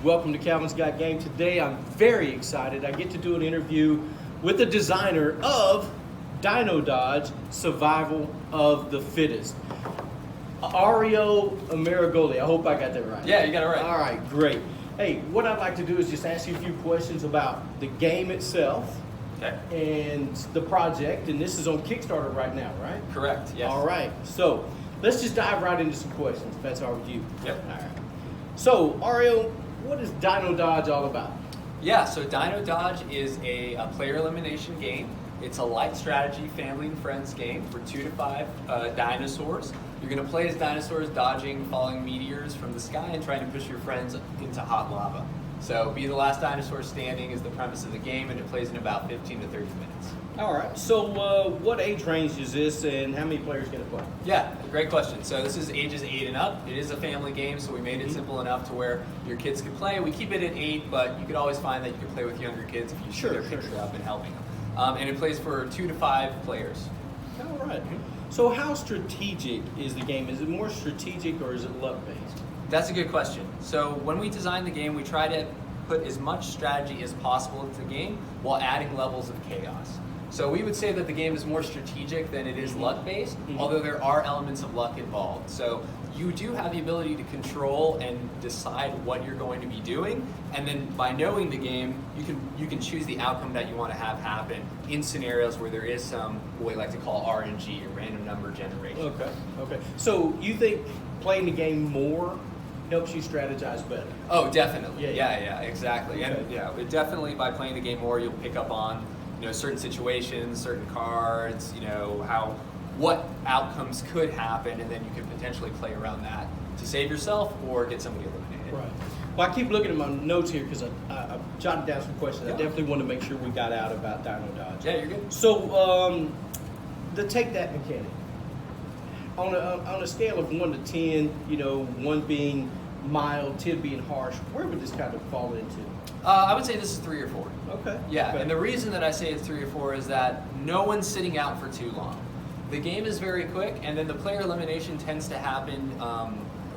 Welcome to Calvin's Got Game. Today I'm very excited. I get to do an interview with the designer of Dino Dodge, Survival of the Fittest. Arrio Amirgholi. I hope I got that right. Yeah, you got it right. All right, great. Hey, what I'd like to do is just ask you a few questions about the game itself. Okay. And the project, and this is on Kickstarter right now, right? Correct, yes. All right, so let's just dive right into some questions, if that's all right with you. Yep. All right. So, Arrio, what is Dino Dodge all about? Yeah, so Dino Dodge is a player elimination game. It's a light strategy, family and friends game for 2 to 5 dinosaurs. You're going to play as dinosaurs dodging falling meteors from the sky and trying to push your friends into hot lava. So be the last dinosaur standing is the premise of the game, and it plays in about 15 to 30 minutes. All right, so what age range is this, and how many players can it play? Yeah, great question. So this is ages 8 and up. It is a family game, so we made it simple enough to where your kids can play. We keep it at 8, but you could always find that you can play with younger kids if you shoot their picture up and helping them. And it plays for 2 to 5 players. All right. So how strategic is the game? Is it more strategic or is it luck-based? That's a good question. So when we designed the game, we try to put as much strategy as possible into the game while adding levels of chaos. So we would say that the game is more strategic than it is luck-based, although there are elements of luck involved. So you do have the ability to control and decide what you're going to be doing, and then by knowing the game, you can choose the outcome that you want to have happen in scenarios where there is some, what we like to call RNG, or random number generation. Okay. So you think playing the game more helps you strategize better? Oh, definitely. Yeah. Yeah, exactly. Okay. And yeah, it definitely by playing the game more, you'll pick up on certain situations, certain cards, what outcomes could happen, and then you could potentially play around that to save yourself or get somebody eliminated. Right. Well, I keep looking at my notes here because I jotted down some questions. Yeah. I definitely want to make sure we got out about Dino Dodge. Yeah, you're good. So, the take that mechanic on a scale of 1 to 10, 1 being mild, 10 being harsh, where would this kind of fall into? I would say this is 3 or 4. Okay. Yeah, Okay. and the reason that I say it's 3 or 4 is that no one's sitting out for too long. The game is very quick, and then the player elimination tends to happen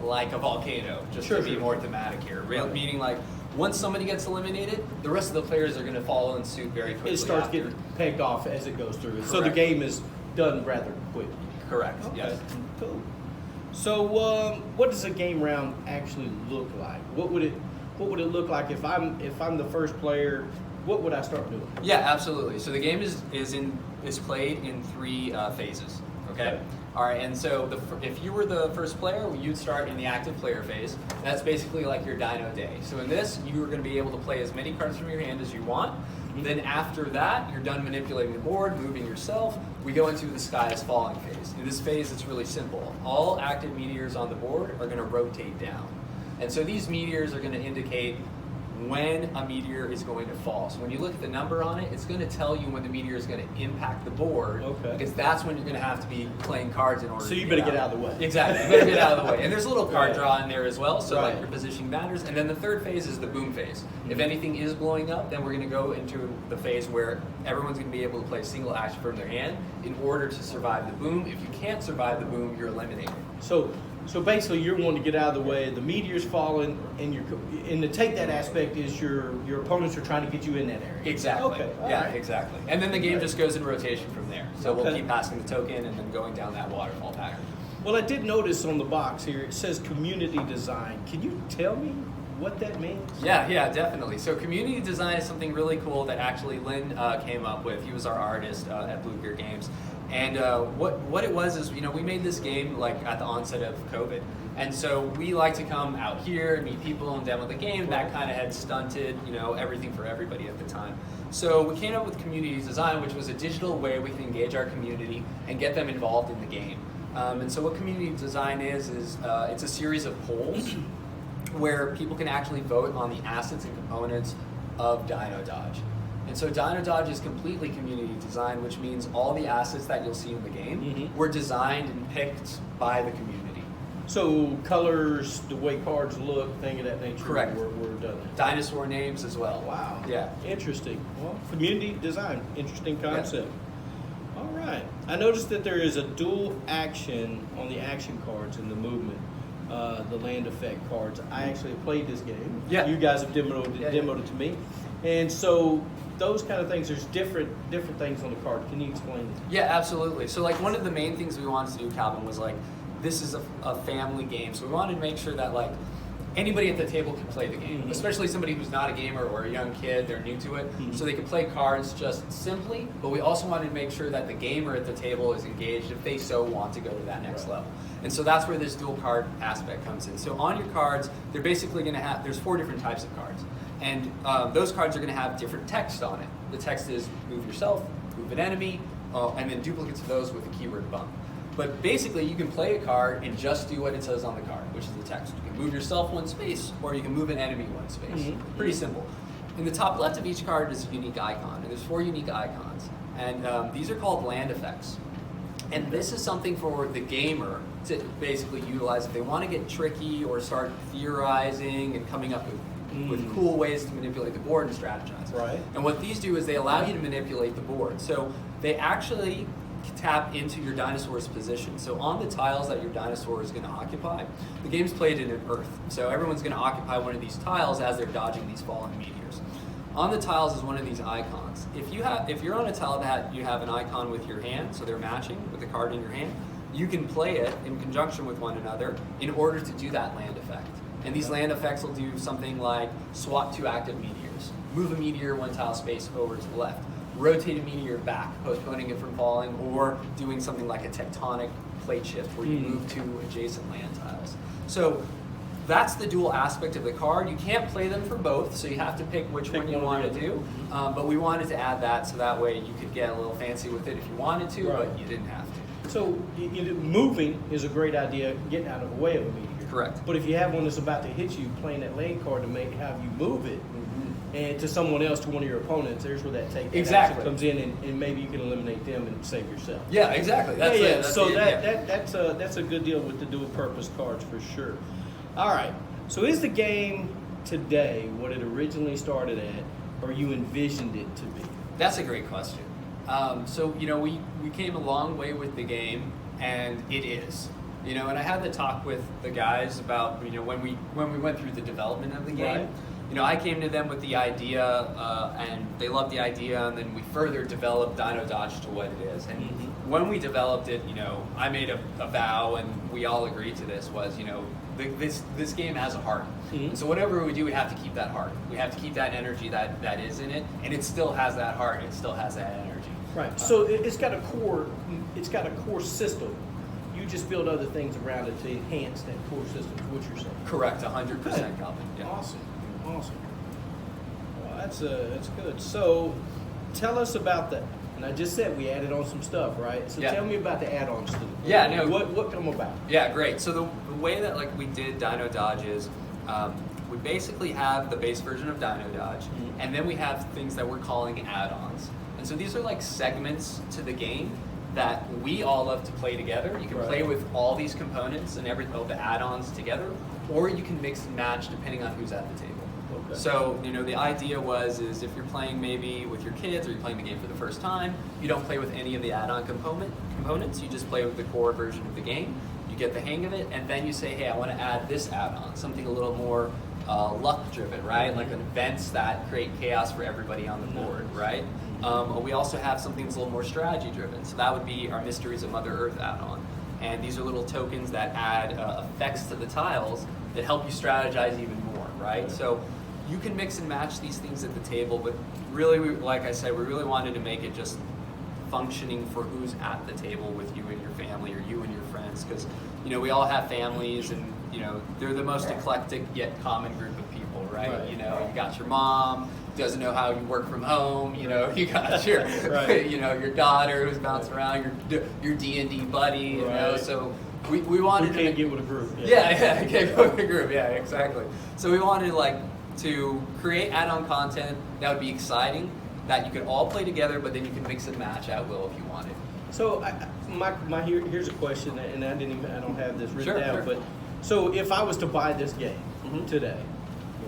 like a volcano, just to be more thematic here. Right. Meaning, like, once somebody gets eliminated, the rest of the players are going to follow in suit very quickly. It starts after. getting pegged off as it goes through. Correct. So the game is done rather quickly. Correct, Okay. yes. Cool. So, what does a game round actually look like? What would it look like if I'm the first player? What would I start doing? Yeah, absolutely. So the game is played in 3 phases. Okay. All right. And so if you were the first player, you'd start in the active player phase. That's basically like your Dino Day. So in this, you are going to be able to play as many cards from your hand as you want. Then after that, you're done manipulating the board, moving yourself. We go into the sky is falling phase. In this phase, it's really simple. All active meteors on the board are going to rotate down. And so these meteors are going to indicate when a meteor is going to fall. So when you look at the number on it, it's going to tell you when the meteor is going to impact the board. Okay. Because that's when you're going to have to be playing cards in order So to you better get out of the way. Exactly. You better get out of the way. And there's a little card Right. draw in there as well, so Right. like your positioning matters. And then the third phase is the boom phase. If anything is blowing up, then we're going to go into the phase where everyone's going to be able to play a single action from their hand in order to survive the boom. If you can't survive the boom, you're eliminated. So basically, you're wanting to get out of the way. The meteor's falling, and to take that aspect is your opponents are trying to get you in that area. Exactly. Okay. all Yeah, right. exactly. And then the game just goes in rotation from there. So we'll Okay. keep passing the token and then going down that waterfall pattern. Well, I did notice on the box here it says community design. Can you tell me what that means? Yeah, definitely. So community design is something really cool that actually Lynn came up with. He was our artist at Blue Gear Games. And what it was is, we made this game like at the onset of COVID. And so we like to come out here and meet people and demo the game. That kind of had stunted, everything for everybody at the time. So we came up with community design, which was a digital way we can engage our community and get them involved in the game. And so what community design is it's a series of polls where people can actually vote on the assets and components of Dino Dodge. And so Dino Dodge is completely community designed, which means all the assets that you'll see in the game were designed and picked by the community. So colors, the way cards look, thing of that nature. Correct. Were done. Dinosaur names as well. Wow. Yeah. Interesting. Well, community design, interesting concept. All right. I noticed that there is a dual action on the action cards in the movement. the land effect cards. I actually have played this game. Yeah. You guys have demoed it to me. And so those kind of things, there's different things on the card. Can you explain it? Yeah, absolutely. So like one of the main things we wanted to do, Calvin, was like, this is a family game. So we wanted to make sure that like anybody at the table can play the game, especially somebody who's not a gamer or a young kid, they're new to it. So they can play cards just simply, but we also wanted to make sure that the gamer at the table is engaged if they so want to go to that next level. And so that's where this dual card aspect comes in. So on your cards, they're basically going to have, there's 4 different types of cards. And those cards are going to have different text on it. The text is move yourself, move an enemy, and then duplicates of those with a keyword bump. But basically, you can play a card and just do what it says on the card, which is the text. You can move yourself 1 space, or you can move an enemy 1 space. Pretty simple. In the top left of each card is a unique icon, and there's 4 unique icons. And these are called land effects. And this is something for the gamer to basically utilize if they want to get tricky or start theorizing and coming up with cool ways to manipulate the board and strategize. Right. And what these do is they allow you to manipulate the board. So they actually tap into your dinosaur's position. So on the tiles that your dinosaur is going to occupy, the game's played in an earth. So everyone's going to occupy one of these tiles as they're dodging these falling meteors. On the tiles is one of these icons. If you're on a tile that you have an icon with your hand, so they're matching with the card in your hand, you can play it in conjunction with one another in order to do that land effect. And these land effects will do something like swap 2 active meteors, move a meteor 1 tile space over to the left, rotate a meteor back, postponing it from falling, or doing something like a tectonic plate shift where you move 2 adjacent land tiles. So that's the dual aspect of the card. You can't play them for both, so you have to pick which one you want to do. But we wanted to add that so that way you could get a little fancy with it if you wanted to, but you didn't have to. So moving is a great idea, getting out of the way of a meteor. Correct. But if you have one that's about to hit you, playing that lane card to have you move it, and to someone else, to one of your opponents, there's where that action comes in, and maybe you can eliminate them and save yourself. Yeah, exactly. That's a good deal with the dual purpose cards for sure. All right. So is the game today what it originally started at, or you envisioned it to be? That's a great question. So we came a long way with the game, and it is. And I had the talk with the guys about when we went through the development of the game. Right. I came to them with the idea, and they loved the idea, and then we further developed Dino Dodge to what it is. And when we developed it, I made a vow, and we all agreed to this, was, this game has a heart. And so whatever we do, we have to keep that heart. We have to keep that energy that is in it, and it still has that heart, it still has that energy. Right. So it's got a core system. You just build other things around it to enhance that core system, is what you're saying. Correct, 100%, Calvin. Yeah. Awesome. Well, that's good. So tell us about that. And I just said we added on some stuff, right? So tell me about the add-ons to it. Yeah, no. What come about? Yeah, great. So the way that we did Dino Dodge is we basically have the base version of Dino Dodge, and then we have things that we're calling add-ons. And so these are like segments to the game that we all love to play together. You can play with all these components and all the add-ons together, or you can mix and match depending on who's at the table. Okay. So, the idea is if you're playing maybe with your kids or you're playing the game for the first time, you don't play with any of the add-on components, you just play with the core version of the game, you get the hang of it, and then you say, hey, I want to add this add-on, something a little more luck-driven, right? Like events that create chaos for everybody on the board, right? We also have something that's a little more strategy-driven, so that would be our Mysteries of Mother Earth add-on. And these are little tokens that add effects to the tiles that help you strategize even more, right? So you can mix and match these things at the table, but really, like I said, we really wanted to make it just functioning for who's at the table with you and your family or you and your friends, because we all have families, and they're the most eclectic yet common group of people, right? You got your mom doesn't know how you work from home, you got your your daughter who's bouncing around, your D&D buddy, so we wanted to get with a group. Can't go with a group, exactly. So we wanted to create add-on content that would be exciting, that you could all play together, but then you can mix and match at will if you wanted. So here's a question, and I don't have this written down, but so if I was to buy this game today,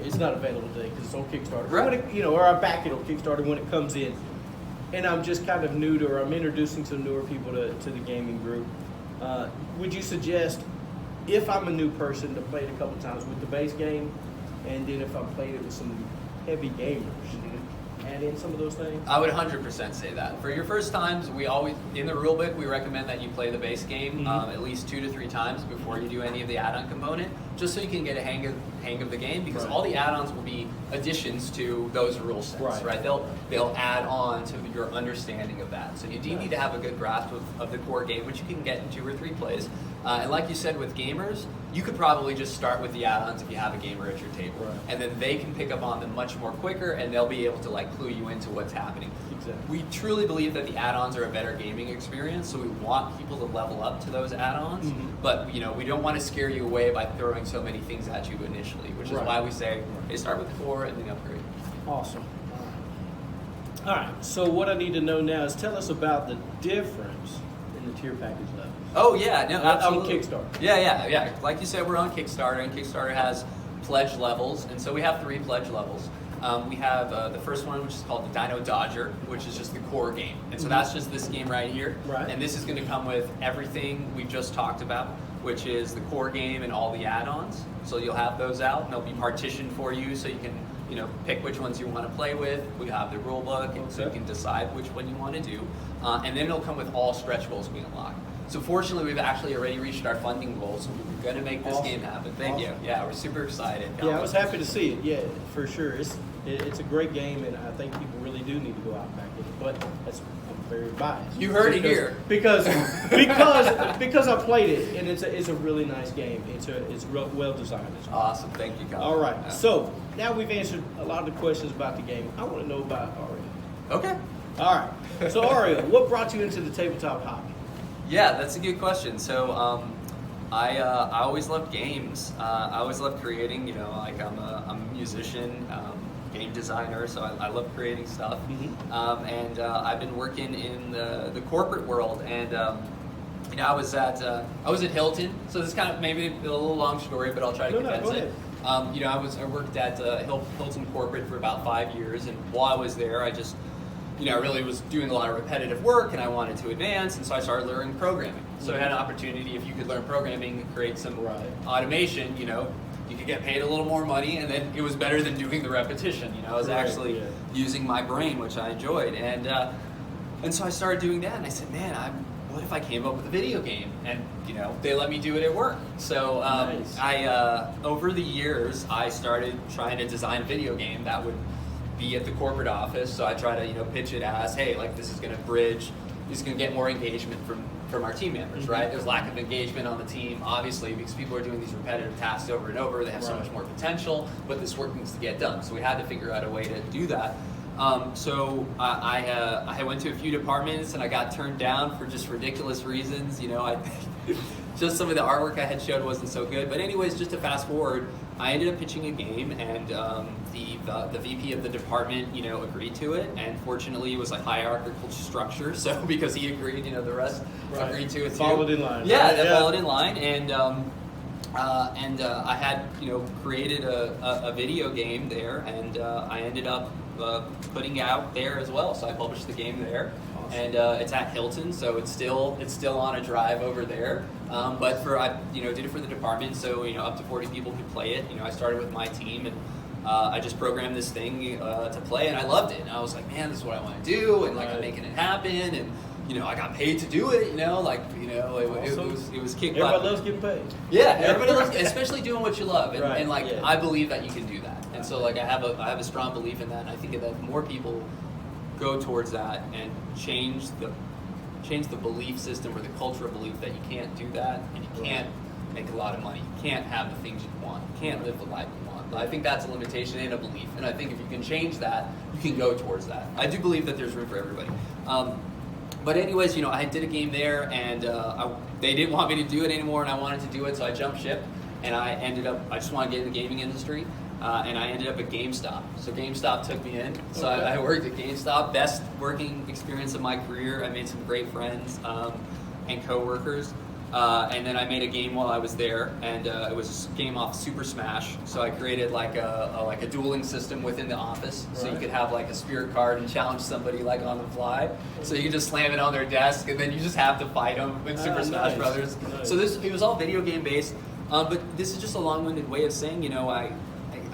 it's not available today because it's on Kickstarter. Right. Or I back it on Kickstarter when it comes in, and I'm just kind of new to, or I'm introducing some newer people to the gaming group. Would you suggest if I'm a new person to play it a couple times with the base game, and then if I played it with some heavy gamers, add in some of those things? I would 100% say that. For your first times, we always, in the rulebook, we recommend that you play the base game at least 2 to 3 times before you do any of the add-on component, just so you can get a hang of the game, because all the add-ons will be additions to those rule sets, right? They'll add on to your understanding of that. So you do need to have a good grasp of the core game, which you can get in 2 or 3 plays. And like you said, with gamers, you could probably just start with the add-ons if you have a gamer at your table. And then they can pick up on them much more quicker, and they'll be able to like clue you into what's happening. We truly believe that the add-ons are a better gaming experience, so we want people to level up to those add-ons. But you know, we don't want to scare you away by throwing so many things at you initially, which is why we say, hey, start with the core and then upgrade. Awesome. All right. So what I need to know now is tell us about the difference in the tier package level. Oh yeah, no, absolutely. On Kickstarter. Yeah. Like you said, we're on Kickstarter, and Kickstarter has pledge levels, and so we have 3 pledge levels. We have the first one, which is called the Dino Dodger, which is just the core game, and so that's just this game right here. And this is going to come with everything we've just talked about, which is the core game and all the add-ons. So you'll have those out, and they'll be partitioned for you, so you can pick which ones you want to play with. We have the rule book, and so you can decide which one you want to do, and then it'll come with all stretch goals we unlock. So fortunately, we've actually already reached our funding goals, so we're going to make this game happen. Thank you. Yeah, we're super excited. Yeah, I was happy to see it. Yeah, for sure. It's a great game, and I think people really do need to go out and back it. But I'm very biased. You heard it here. Because I played it, and it's a really nice game. It's well designed. Awesome. Thank you, Colin. All right. So now we've answered a lot of the questions about the game. I want to know about Arrio. Okay. All right. So Arrio, what brought you into the tabletop hobby? Yeah, that's a good question. So I always loved games. I always loved creating. Like I'm a musician, game designer, so I love creating stuff. And I've been working in the corporate world, and I was at Hilton. So this is kind of maybe a little long story, but I'll try to condense it. I worked at Hilton corporate for about 5 years, and while I was there, I just I really was doing a lot of repetitive work, and I wanted to advance, and so I started learning programming. So I had an opportunity, if you could learn programming and create some automation, you could get paid a little more money, and then it was better than doing the repetition. I was actually using my brain, which I enjoyed, and so I started doing that, and I said, man, what if I came up with a video game? And they let me do it at work. So I over the years, I started trying to design a video game that would be at the corporate office. So I try to pitch it as, hey, like this is going to get more engagement from our team members, right? There's lack of engagement on the team, obviously, because people are doing these repetitive tasks over and over. They have so much more potential, but this work needs to get done. So we had to figure out a way to do that. So I went to a few departments, and I got turned down for just ridiculous reasons. Just some of the artwork I had showed wasn't so good. But anyways, just to fast forward, I ended up pitching a game, and the VP of the department, agreed to it. And fortunately, it was a hierarchical structure. So because he agreed, the rest agreed to it too. Followed in line. Yeah, they followed in line, and I had created a video game there, and I ended up putting out there as well. So I published the game there. And it's at Hilton, so it's still on a drive over there. But I did it for the department, so up to 40 people could play it. I started with my team, and I just programmed this thing to play, and I loved it. And I was like, man, this is what I want to do, and like I'm making it happen, and I got paid to do it. It was kick butt. Everybody loves getting paid. Yeah, everybody loves, especially doing what you love, and I believe that you can do that. And so I have a strong belief in that, and I think that more people go towards that and change the belief system or the cultural belief that you can't do that, and you can't make a lot of money, you can't have the things you want, you can't live the life you want. I think that's a limitation and a belief, and I think if you can change that, you can go towards that. I do believe that there's room for everybody. But anyways, I did a game there, and they didn't want me to do it anymore, and I wanted to do it, so I jumped ship, and I just wanted to get in the gaming industry. And I ended up at GameStop. So GameStop took me in. So I worked at GameStop. Best working experience of my career. I made some great friends and coworkers. And then I made a game while I was there, and it was a game off Super Smash. So I created like a dueling system within the office, so you could have like a spirit card and challenge somebody like on the fly. So you could just slam it on their desk, and then you just have to fight them in Super Smash Brothers. Nice. So it was all video game based. But this is just a long-winded way of saying, you know, I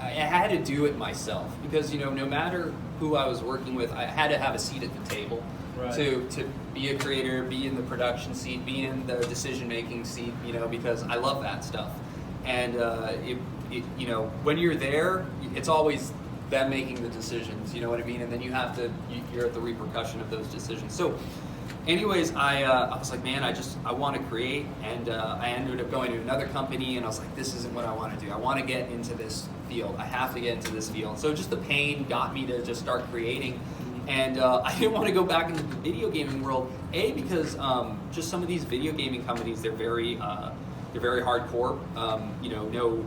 had to do it myself because, you know, no matter who I was working with, I had to have a seat at the table. Right. To be a creator, be in the production seat, be in the decision-making seat, you know, because I love that stuff. And you know, when you're there, it's always them making the decisions, you know what I mean? And then you're at the repercussion of those decisions. So anyways, I was like, man, I want to create, and I ended up going to another company, and I was like, this isn't what I want to do. I want to get into this field. I have to get into this field. So just the pain got me to just start creating. And I didn't want to go back into the video gaming world, because just some of these video gaming companies, they're very hardcore. You know,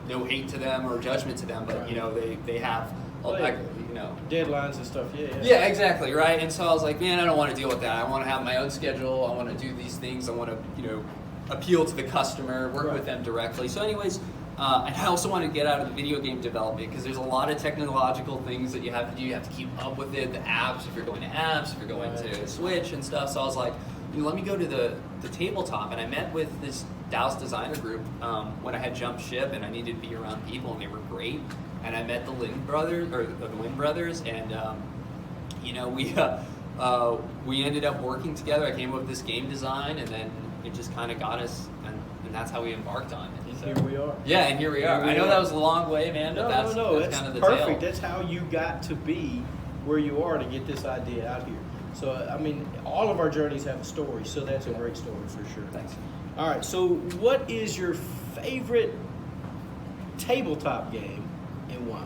no hate to them or judgment to them, but right. you know, they have you know, deadlines and stuff. Yeah, exactly, right. And so I was like, man, I don't want to deal with that. I want to have my own schedule. I want to do these things. I want to, you know, appeal to the customer, work with them directly. So anyways, and I also want to get out of the video game development because there's a lot of technological things that you have to do. You have to keep up with it, the apps, if you're going to apps, if you're going to Switch and stuff. So I was like, you know, let me go to the tabletop. And I met with this Dallas designer group when I had jumped ship and I needed to be around people, and they were great. And I met the Lynn brothers, and you know, we ended up working together. I came up with this game design, and then it just kind of got us, and that's how we embarked on it. So, here we are. Yeah, and here we are. I know that was a long way, man, but that's kind of the perfect. tale. That's how you got to be where you are to get this idea out here. So, I mean, all of our journeys have a story, so that's a great story for sure. Thanks. All right, so what is your favorite tabletop game and why?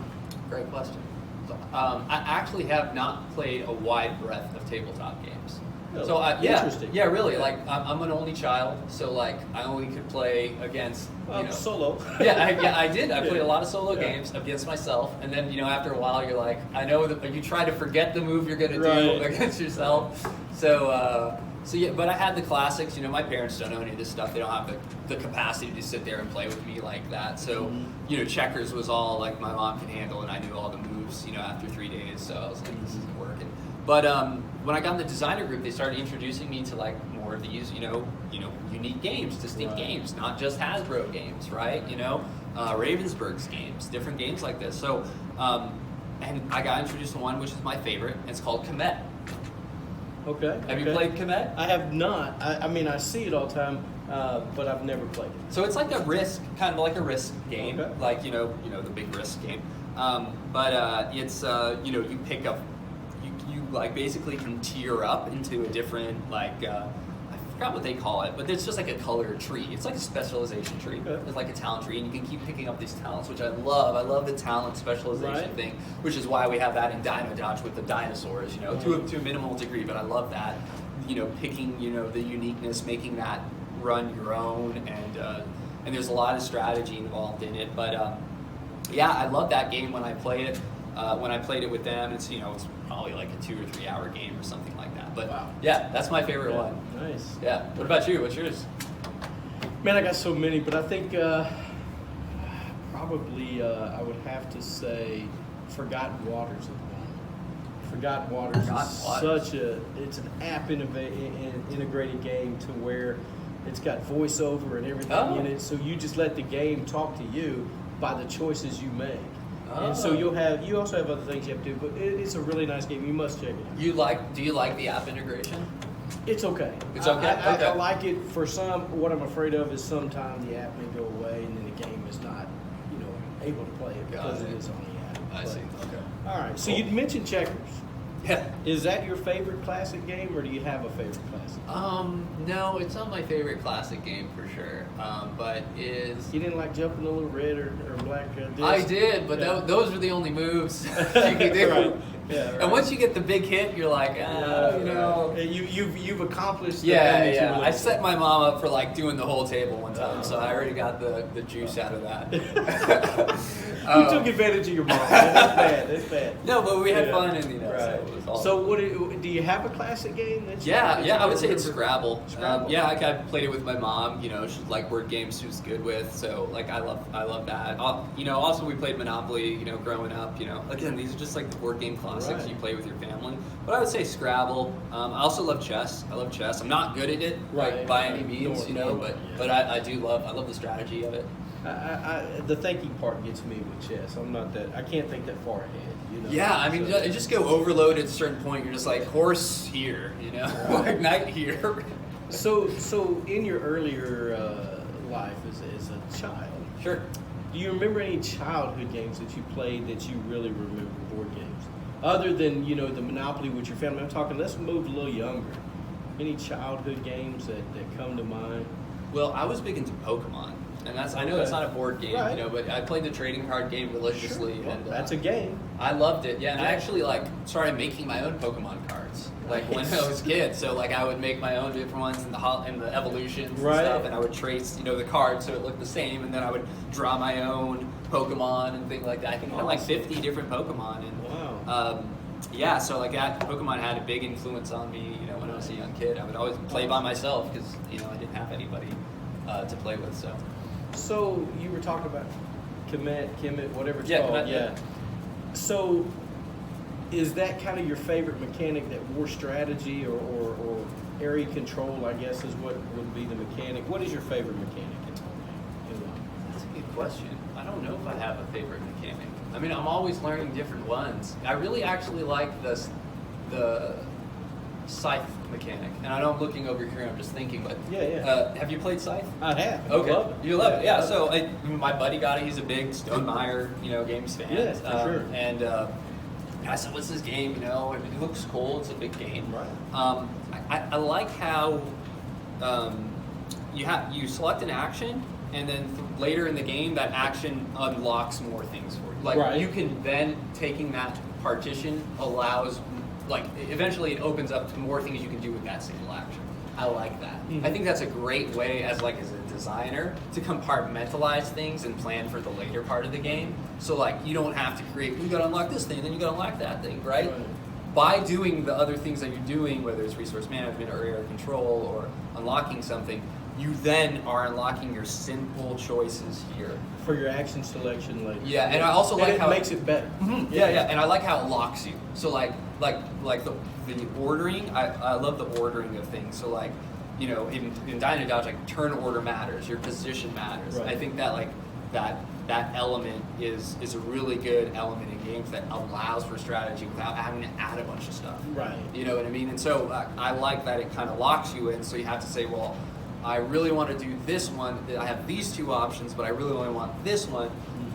Great question. So, I actually have not played a wide breadth of tabletop games. Really? So Interesting. Yeah, really. Like I'm an only child, so like I only could play against solo. I did. I played a lot of solo games against myself, and then you know after a while you're like, I know that you try to forget the move you're gonna do against yourself. So yeah, but I had the classics. You know, my parents don't know any of this stuff. They don't have the capacity to sit there and play with me like that. So you know, checkers was all like my mom could handle, and I knew all the moves. You know, after 3 days, so I was like, this isn't working. But when I got in the designer group, they started introducing me to like more of these, you know, unique games, distinct games, not just Hasbro games, right? You know, Ravensburg's games, different games like this. So, and I got introduced to one which is my favorite. And it's called Comet. Okay. Have you played Comet? I have not. I mean, I see it all the time, but I've never played it. So it's like a Risk, kind of like a Risk game, Okay. like you know the big Risk game. But it's you know, you pick up. You like basically can tier up into a different like I forgot what they call it, but it's just like a color tree. It's like a specialization tree. Okay. It's like a talent tree, and you can keep picking up these talents, which I love. I love the talent specialization thing, which is why we have that in Dino Dodge with the dinosaurs. You know, to a minimal degree, but I love that. You know, picking the uniqueness, making that run your own, and there's a lot of strategy involved in it. But yeah, I love that game when I play it. When I played it with them, it's probably like a 2 or 3 hour game or something like that. But yeah, that's my favorite one. Nice. Yeah. What about you? What's yours? Man, I got so many, but I think probably I would have to say Forgotten Waters at the moment. Forgotten Waters is it's an app integrated game to where it's got voiceover and everything in it, so you just let the game talk to you by the choices you make. And so you also have other things you have to do, but it's a really nice game. You must check it out. Do you like the app integration? It's okay. It's okay? I like it for some. What I'm afraid of is sometimes the app may go away and then the game is not, able to play it because it is on the app. I see. Okay. All right. So you mentioned checkers. Yeah. Is that your favorite classic game, or do you have a favorite classic? No, it's not my favorite classic game for sure. But is You didn't like jumping a little red or black disc? I did, but those were the only moves you could do. Right. Yeah, right. And once you get the big hit, you're like, You've accomplished. Yeah. I set my mom up for like doing the whole table one time, so I already got the juice out of that. You took advantage of your mom. That's bad. No, but we had fun, and right. so it was all. So what do you have a classic game? I would say it's Scrabble. Scrabble. I played it with my mom. She's like word games. She was good with. So like I love that. Also we played Monopoly. Growing up. Again, these are just like the board game classics. classics Right. you play with your family. But I would say Scrabble. I also love chess. I love chess. I'm not good at it, Right. by any means, Nor- but I do love the strategy of it. The thinking part gets me with chess. I can't think that far ahead. Yeah, I mean, So- just go overload at a certain point. You're just like horse here, like knight here. So in your earlier life as a child, Sure. do you remember any childhood games that you played that you really remember, board games? Other than, the Monopoly with your family. I'm talking, let's move a little younger. Any childhood games that come to mind? Well, I was big into Pokemon, and I know that's not a board game, Right. but I played the trading card game religiously, Sure. Well, and that's a game. I loved it. Yeah, and I Yeah. actually started making my own Pokemon cards, when I was a kid. So I would make my own different ones and the evolutions and Right. stuff, and I would trace the cards so it looked the same, and then I would draw my own Pokemon and things like that. I think I had like 50 different Pokemon, and Wow. yeah, so that Pokemon had a big influence on me. When I was a young kid, I would always play by myself because I didn't have anybody to play with. So you were talking about Kemet, whatever it's Yeah, called. Kemet, yeah. So is that kind of your favorite mechanic, that war strategy or area control, I guess, is what would be the mechanic? What is your favorite mechanic in life? That's a good question. I don't know if I have a favorite mechanic. I mean, I'm always learning different ones. I really actually like the scythe mechanic. And I know I'm looking over here, I'm just thinking, but Yeah. have you played Scythe? I have. Okay, I love it. you love it, yeah. I love So my buddy got it. He's a big Stonemaier, games fan. Yeah, for sure. And I said, "What's this game? It looks cool. It's a big game." Right. I like how you select an action, and then later in the game, that action unlocks more things for you. Right. You can then taking that partition allows. Eventually it opens up to more things you can do with that single action. I like that. Mhm. I think that's a great way as a designer to compartmentalize things and plan for the later part of the game. So you don't have to create, you gotta unlock this thing, then you gotta unlock that thing, right? By doing the other things that you're doing, whether it's resource management or area control or unlocking something, you then are unlocking your simple choices here. For your action selection later. Yeah, and I also like it how makes it better. Yeah, and I like how it locks you. So like the ordering, I love the ordering of things. So in Dino Dodge, turn order matters, your position matters. Right. I think that that element is a really good element in games that allows for strategy without having to add a bunch of stuff. Right. You know what I mean? And so I like that it kind of locks you in. So you have to say, well, I really want to do this one. I have these two options, but I really only want this one.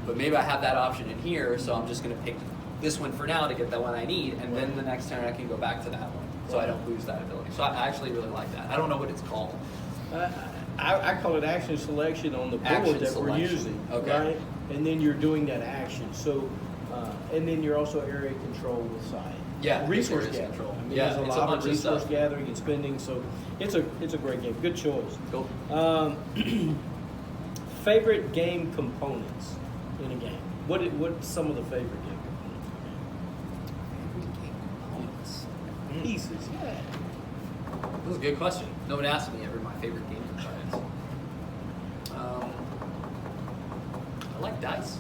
But maybe I have that option in here, so I'm just going to pick this one for now to get the one I need, and then the next turn I can go back to that one, so I don't lose that ability. So I actually really like that. I don't know what it's called. I call it action selection on the board Action that we're selection. using. Okay. Right? And then you're doing that action. So, and then you're also area control with side. Yeah, Resource area gathering. control. I mean, Yeah, there's a it's a lot bunch of of resource stuff. gathering and spending. So it's a great game. Good choice. Cool. Favorite game components in a game. What's some of the favorite game components? Pieces. Yeah. That was a good question. No one asked me ever my favorite game components. I like dice.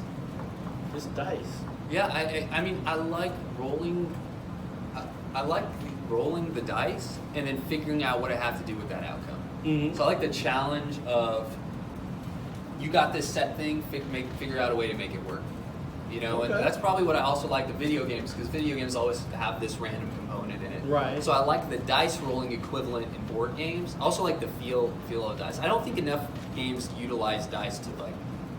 Just dice. Yeah, I mean, I like rolling. I like rolling the dice and then figuring out what I have to do with that outcome. Mm-hmm. So I like the challenge of you got this set thing, figure out a way to make it work. And Okay. that's probably what I also like the video games, because video games always have this random component in it. Right. So I like the dice rolling equivalent in board games. I also like the feel of dice. I don't think enough games utilize dice to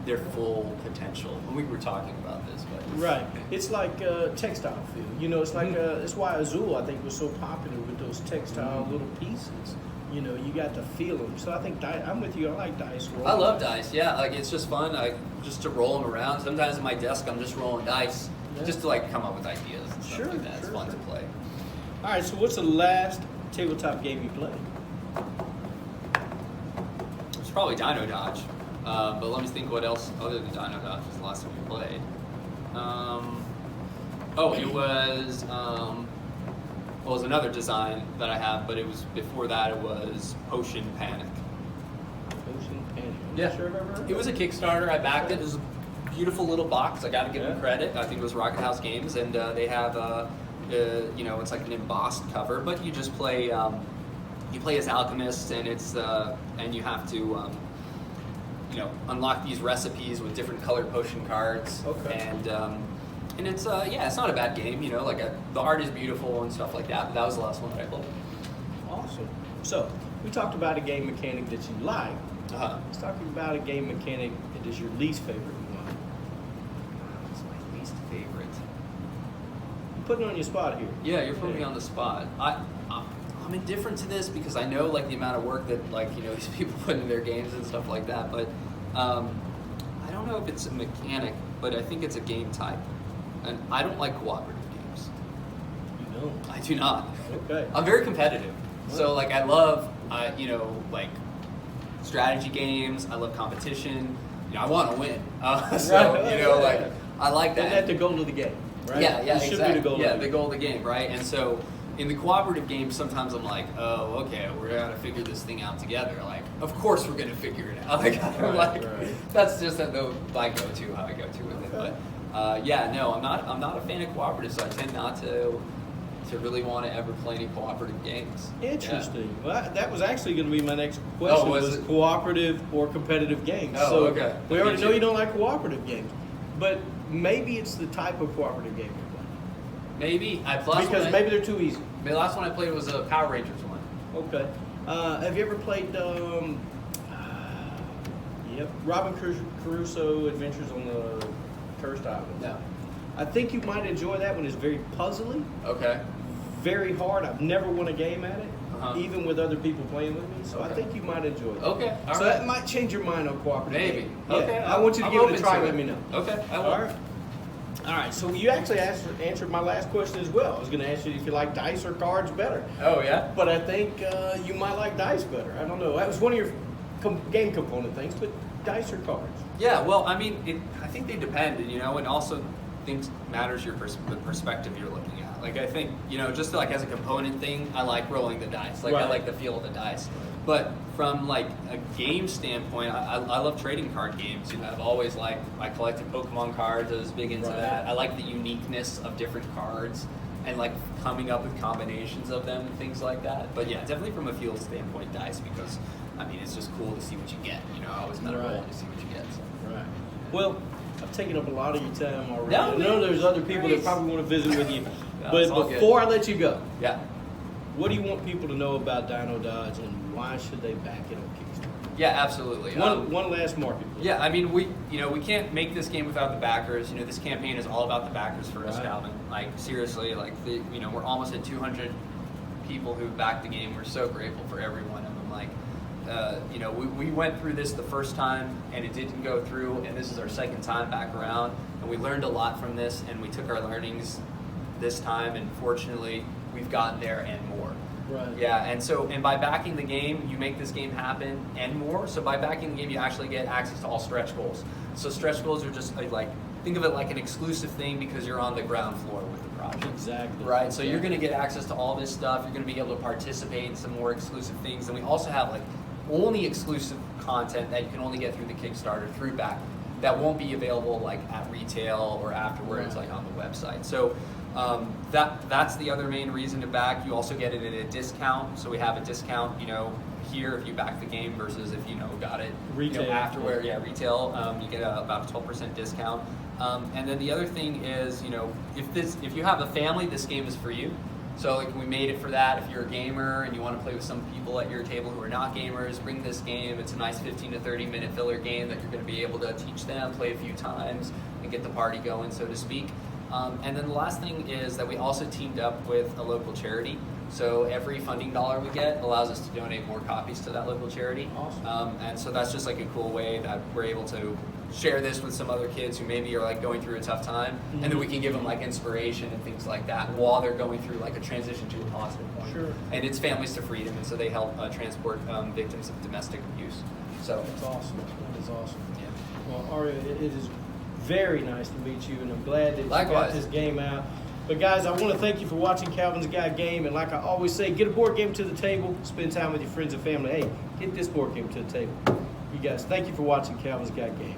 their full potential. We were talking about this, but Right. It's like textile feel. It's like it's why Azul, I think, was so popular with those textile little pieces. You got to feel them. So I think I'm with you. I like dice rolling. I love dice. Yeah, it's just fun. Just to roll them around. Sometimes at my desk, I'm just rolling dice, Yeah. just to come up with ideas and stuff Sure, like that. It's sure, fun sure. to play. All right. So what's the last tabletop game you played? It's probably Dino Dodge. But let me think what else other than Dino Dodge was the last time we played. It was it was another design that I have, but it was before that. It was Potion Panic. Ocean Panic. I'm Yeah. not sure if I've ever heard It was a Kickstarter. I backed it. It was a beautiful little box. I got to give them Yeah. credit. I think it was Rocket House Games, and they have you know, it's like an embossed cover, but you just play. You play as alchemists, and and you have to, you know, unlock these recipes with different colored potion cards. Okay. And it's it's not a bad game. You know, like the art is beautiful and stuff like that. But that was the last one that I played. Awesome. So we talked about a game mechanic that you like. Let's talk about a game mechanic that is your least favorite one. It's my least favorite. I'm putting on your spot here. Yeah, you're putting me on the spot. I'm indifferent to this because I know like the amount of work that like, you know, these people put into their games and stuff like that. But I don't know if it's a mechanic, but I think it's a game type, and I don't like cooperative games. You don't? I do not. Okay. I'm very competitive, so like I love you know, like strategy games. I love competition. You know, I want to win. So you know, like I like that. Isn't that the goal of the game, right? Yeah, It should exactly. be the goal. Yeah, of the goal of the game, right? And so in the cooperative games, sometimes I'm like, oh, okay, we're gonna figure this thing out together. Like, of course we're gonna figure it out. Like, Right. that's just my go-to, how I go to with it. But no, I'm not a fan of cooperative, so I tend not to really want to ever play any cooperative games. Interesting. Well, that was actually going to be my next question. Was it? Cooperative or competitive games? Oh, So okay. we already Me know too. you don't like cooperative games, but maybe it's the type of cooperative game you're playing. Maybe Because maybe they're too easy. the last one I played was a Power Rangers one. Okay. Have you ever played? Robin Crusoe Adventures on the Cursed Island. No. I think you might enjoy that one. It's very puzzly, Okay. very hard. I've never won a game at it, Uh-huh. even with other people playing with me. So I Okay. think you might enjoy it. Okay. All So right. that might change your mind on cooperative. Maybe. gaming. Yeah. Okay. I want you to I'm give it a open try. to Let me know. Okay. I will. All right. All right. So you actually answered my last question as well. I was going to ask you if you like dice or cards better, Oh yeah. but I think you might like dice better. I don't know. That was one of your game component things, but dice or cards? Yeah, well, I mean, I think they depend, you know, and also things matters the perspective you're looking at. Like, I think, you know, just like as a component thing, I like rolling the dice. Like, I Right. like the feel of the dice. But from like a game standpoint, I love trading card games. You know, I've always liked, I collected Pokemon cards. I was big into Right. that. I like the uniqueness of different cards and like coming up with combinations of them and things like that. But yeah, definitely from a feel standpoint, dice, because I mean, it's just cool to see what you get. You know, I always kind of Right. roll to see what you get. So. Right. Well, I've taken up a lot of your time already. No, I know there's other people that Nice. probably want to visit with you. No, But it's all good. before I let you go, Yeah. what do you want people to know about Dino Dodge and why should they back it on Kickstarter? Yeah, absolutely. One last market. please. Yeah, I mean, we can't make this game without the backers. You know, this campaign is all about the backers for us, Right. Calvin. Like seriously, like we're almost at 200 people who backed the game. We're so grateful for every one of them. Like, you know, we went through this the first time and it didn't go through, and this is our second time back around, and we learned a lot from this, and we took our learnings this time, and fortunately, we've gotten there and more. Right. Yeah, and by backing the game, you make this game happen and more. So by backing the game, you actually get access to all stretch goals. So stretch goals are just like, think of it like an exclusive thing because you're on the ground floor with the project. Exactly. Right, so you're going to get access to all this stuff. You're going to be able to participate in some more exclusive things. And we also have like only exclusive content that you can only get through the Kickstarter, through back, that won't be available like at retail or afterwards, Right. like on the website. So that's the other main reason to back. You also get it at a discount. So we have a discount, you know, here if you back the game versus if you know got it Retail. You know, afterward. Yeah, retail. You get about a 12% discount. And then the other thing is, you know, if you have a family, this game is for you. So like we made it for that. If you're a gamer and you want to play with some people at your table who are not gamers, bring this game. It's a nice 15 to 30 minute filler game that you're going to be able to teach them, play a few times, and get the party going, so to speak. And then the last thing is that we also teamed up with a local charity. So every funding dollar we get allows us to donate more copies to that local charity. Awesome. And so that's just like a cool way that we're able to share this with some other kids who maybe are like going through a tough time, and then we can give them like inspiration and things like that while they're going through like a transition to a positive point. Sure. And it's Families to Freedom, and so they help transport victims of domestic abuse. So That's awesome. That is awesome. yeah. Well, Arrio, it is very nice to meet you, and I'm glad that you got Likewise. this game out. But guys, I want to thank you for watching Calvin's Guide Game, and like I always say, get a board game to the table, spend time with your friends and family. Hey, get this board game to the table. You guys, thank you for watching Calvin's Guide Game.